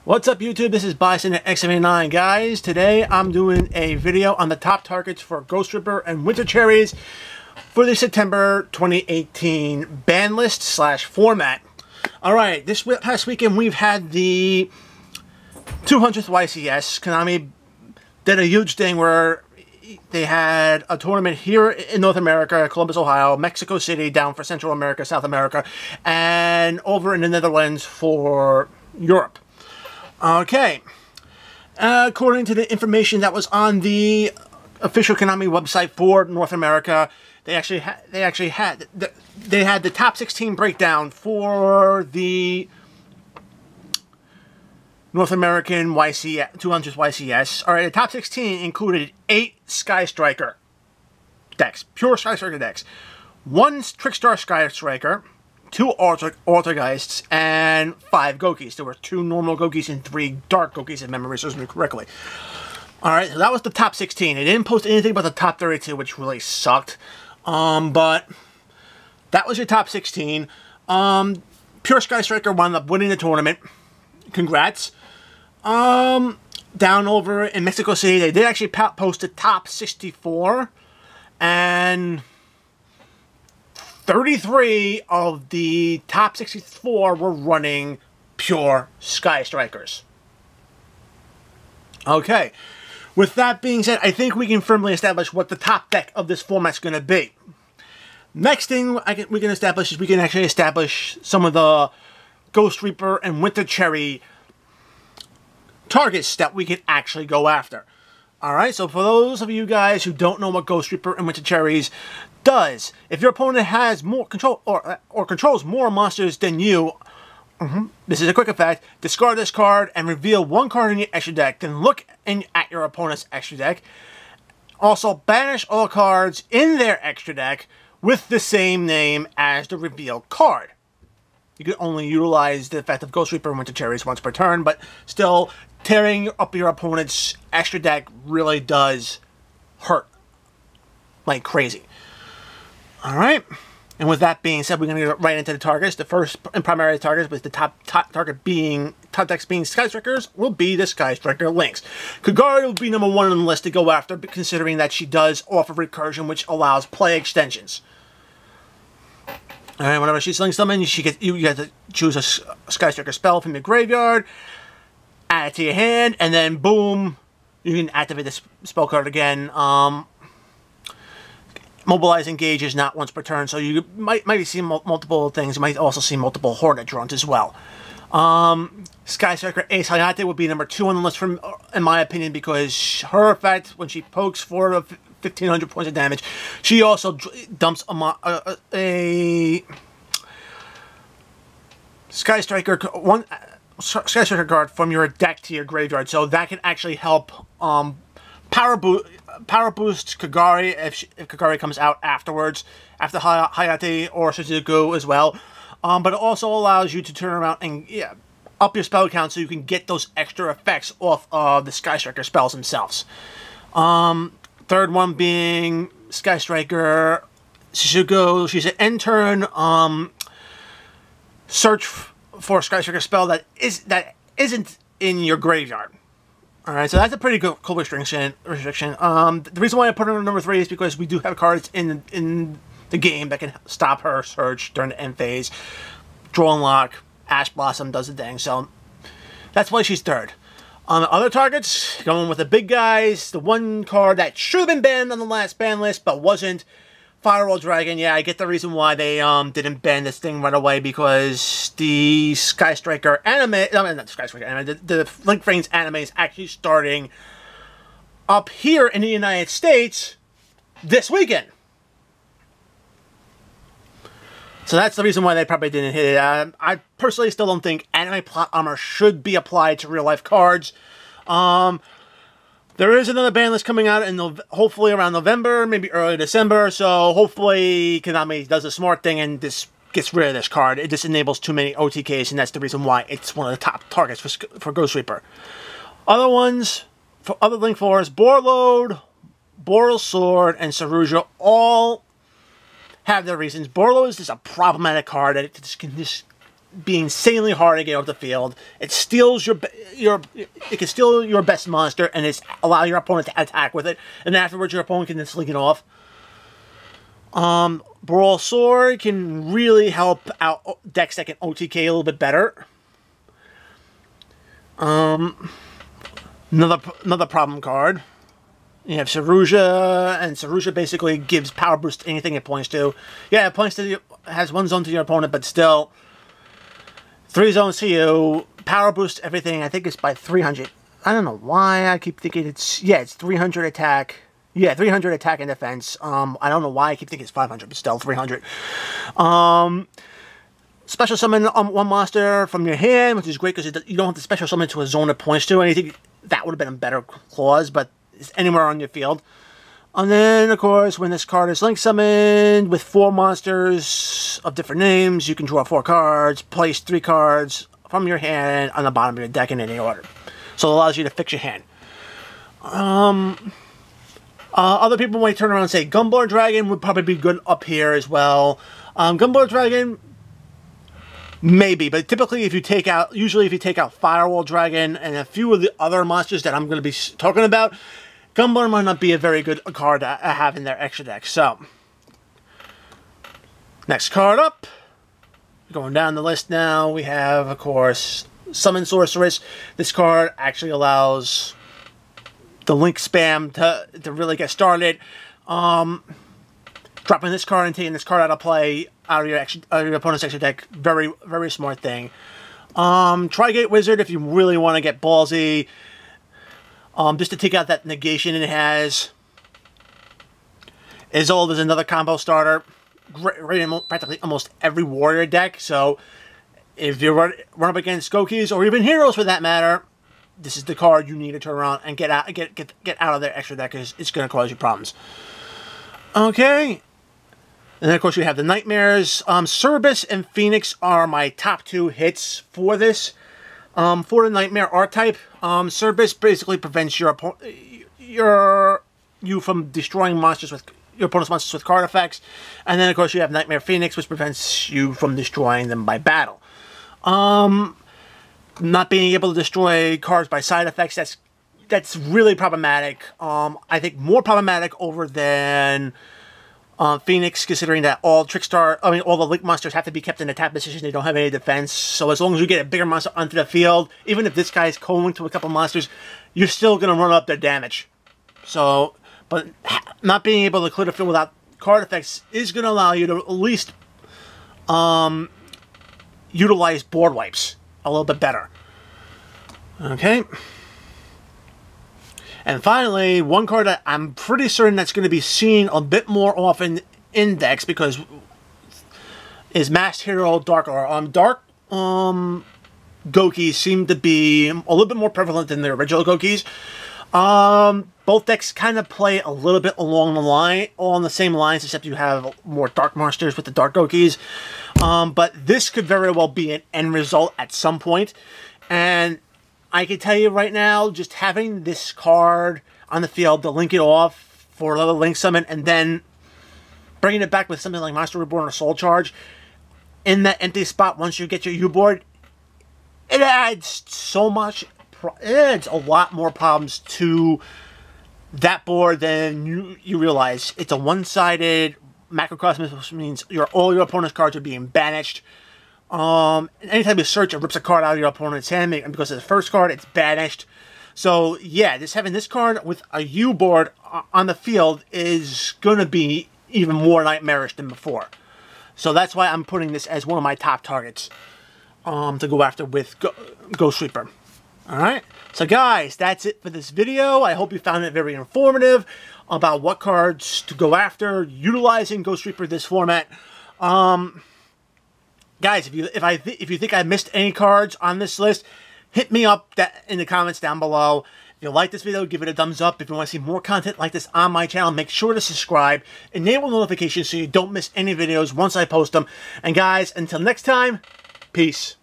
What's up YouTube, this is Bison at X79 guys. Today I'm doing a video on the top targets for Ghost Ripper and Winter Cherries for the September 2018 ban list / format. Alright, this past weekend we've had the 200th YCS. Konami did a huge thing where they had a tournament here in North America, Columbus, Ohio, Mexico City down for Central America, South America, and over in the Netherlands for Europe. Okay, according to the information that was on the official Konami website for North America, they had the top 16 breakdown for the North American 200 YCS. All right, the top 16 included 8 Sky Striker decks, pure Sky Striker decks, 1 Trickstar Sky Striker, 2 Altergeists, and 5 Gokies. There were 2 normal Gokies and 3 Dark Gokies, if memory serves me correctly. Alright, so that was the top 16. They didn't post anything about the top 32, which really sucked. But that was your top 16. Pure Sky Striker wound up winning the tournament. Congrats. Down over in Mexico City, they did actually post the top 64. And 33 of the top 64 were running pure Sky Strikers. Okay, with that being said, I think we can firmly establish what the top deck of this format's going to be. Next thing we can establish is we can actually establish some of the Ghost Reaper and Winter Cherry targets that we can actually go after. Alright, so for those of you guys who don't know what Ghost Reaper and Winter Cherries does, if your opponent has more control or controls more monsters than you, this is a quick effect, discard this card and reveal 1 card in your extra deck, then look at your opponent's extra deck. Also banish all cards in their extra deck with the same name as the revealed card. You can only utilize the effect of Ghost Reaper and Winter Cherries once per turn, but still, tearing up your opponent's extra deck really does hurt like crazy. Alright, and with that being said, we're going to get right into the targets. The first and primary targets, with the top decks being Sky Strikers, will be the Sky Striker Lynx. Kagari will be number 1 on the list to go after, considering that she does offer recursion, which allows play extensions. Alright, whenever she slings something, you get to choose a Sky Striker spell from your graveyard, add it to your hand, and then boom, you can activate this spell card again. Mobilize Engage is not once per turn, so you might see multiple things. You might also see multiple Hornet drones as well. Sky Striker Ace Hayate would be number 2 on the list, in my opinion, because her effect, when she pokes for 1,500 points of damage, she also dumps a Sky Striker card from your deck to your graveyard, so that can actually help power boost Kagari if Kagari comes out afterwards, after Hayate or Suruga as well. But it also allows you to turn around and up your spell count so you can get those extra effects off of the Sky Striker spells themselves. Third one being Sky Striker Suruga. She's an end turn search for a Sky Striker spell that isn't in your graveyard. Alright, so that's a pretty cool restriction. The reason why I put her on number 3 is because we do have cards in the game that can stop her search during the end phase. Draw and Lock, Ash Blossom does the thing, so that's why she's 3rd. On the other targets, going with the big guys, the one card that should have been banned on the last ban list, but wasn't, Firewall Dragon. Yeah, I get the reason why they didn't ban this thing right away, because the Sky Striker anime, not the Sky Striker anime, the Link Frames anime is actually starting up here in the United States this weekend. So that's the reason why they probably didn't hit it. I personally still don't think anime plot armor should be applied to real life cards. There is another ban list coming out hopefully around November, maybe early December, so hopefully Konami does a smart thing and this gets rid of this card. It just enables too many OTKs, and that's the reason why it's one of the top targets for Ghost Reaper. Other ones, for other Link 4s, Brawl Sword, and Suruga all have their reasons. Borlo is just a problematic card that can just be insanely hard to get off the field. It steals it can steal your best monster and it's allow your opponent to attack with it, and afterwards your opponent can just link it off. Brawl Sword can really help out decks that can OTK a little bit better. Another problem card. You have Suruga, and Suruga basically gives power boost to anything it points to. Yeah, it points to has one zone to your opponent, but still 3 zones to you. Power boost everything. I think it's by 300. I don't know why I keep thinking it's 300 attack. Yeah, 300 attack and defense. I don't know why I keep thinking it's 500, but still 300. Special summon one monster from your hand, which is great because you don't have to special summon to a zone it points to. And I think that would have been a better clause, but it's anywhere on your field. And then, of course, when this card is link summoned with 4 monsters of different names, you can draw 4 cards, place 3 cards from your hand on the bottom of your deck in any order. So it allows you to fix your hand. Other people might turn around and say Gumbler Dragon would probably be good up here as well. Gumbler Dragon, maybe, but typically if you take out, Firewall Dragon and a few of the other monsters that I'm going to be talking about, Gumbler might not be a very good card to have in their extra deck. So, next card up. Going down the list now, we have, of course, Summon Sorceress. This card actually allows the link spam to really get started. Dropping this card and taking this card out of play, out of your opponent's extra deck, very, very smart thing. Trigate Wizard, if you really want to get ballsy, just to take out that negation it has. Isolde is another combo starter, great in practically almost every warrior deck. So if you run up against Dokies or even heroes for that matter, this is the card you need to turn around and get out of their extra deck, because it's going to cause you problems. Okay. And then, of course, you have the Nightmares. Cerberus and Phoenix are my top 2 hits for this. For the Nightmare archetype, Cerberus basically prevents you from destroying monsters with your opponent's monsters with card effects. And then, of course, you have Nightmare Phoenix, which prevents you from destroying them by battle. Not being able to destroy cards by side effects, that's really problematic. I think more problematic over than Phoenix, considering that all the Link monsters have to be kept in attack position. They don't have any defense. So as long as you get a bigger monster onto the field, even if this guy's co-linked to a couple monsters, you're still going to run up their damage. So, but not being able to clear the field without card effects is going to allow you to at least utilize board wipes a little bit better. Okay. And finally, one card that I'm pretty certain that's going to be seen a bit more often in decks because is Masked Hero Dark Dokies seem to be a little bit more prevalent than the original Dokies. Both decks kind of play a little bit along the same lines, except you have more Dark Monsters with the Dark Dokies. But this could very well be an end result at some point. And I can tell you right now, just having this card on the field to link it off for another link summon and then bringing it back with something like Monster Reborn or Soul Charge in that empty spot once you get your U-board, it adds so much, it adds a lot more problems to that board than you realize. It's a one-sided macrocosm, which means all your opponent's cards are being banished. Anytime you search, it rips a card out of your opponent's hand, and because of the first card, it's banished. So, yeah, just having this card with a U-board on the field is going to be even more nightmarish than before. So that's why I'm putting this as one of my top targets to go after with Ghost Reaper. Alright, so guys, that's it for this video. I hope you found it very informative about what cards to go after utilizing Ghost Reaper this format. Guys, if you think I missed any cards on this list, hit me up in the comments down below. If you like this video, give it a thumbs up. If you want to see more content like this on my channel, make sure to subscribe. Enable notifications so you don't miss any videos once I post them. And guys, until next time, peace.